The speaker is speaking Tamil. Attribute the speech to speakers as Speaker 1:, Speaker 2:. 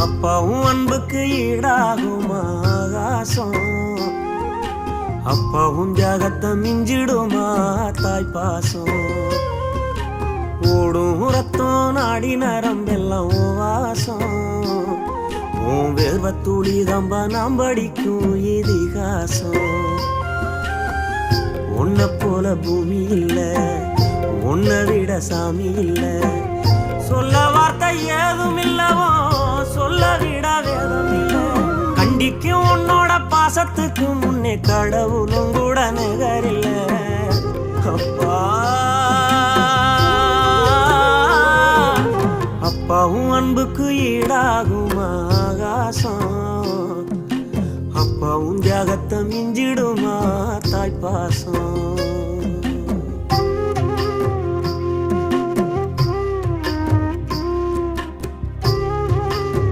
Speaker 1: அப்பாவும் அன்புக்கு ஈடாகுமா ஆகாசம், அப்பாவும் தியாகத்தை மிஞ்சிடுமா தாய் பாசம். ஓடும் ரத்தம் நாடி நரம்பெல்லாம் ஓ வாசம், உன் வேர்வத்தூளி தம்ப நாம் படிக்கும் இதிகாசம். உன்னை போல பூமி இல்ல, உன்னை விட சாமி இல்ல, சொல்ல வார்த்தை ஏதும் இல்லவோ சொல்ல விட வேதம் இல்ல. கண்டிக்கும் உன்னோட பாசத்துக்கு முன்னே கடவுளும் கூட நிகரில்ல. அப்பா அப்பாவும் அன்புக்கு ஈடாகுமா ஆகாசம், அப்பாவும் தியாகத்தை மிஞ்சிடுமா தாய் பாசம்.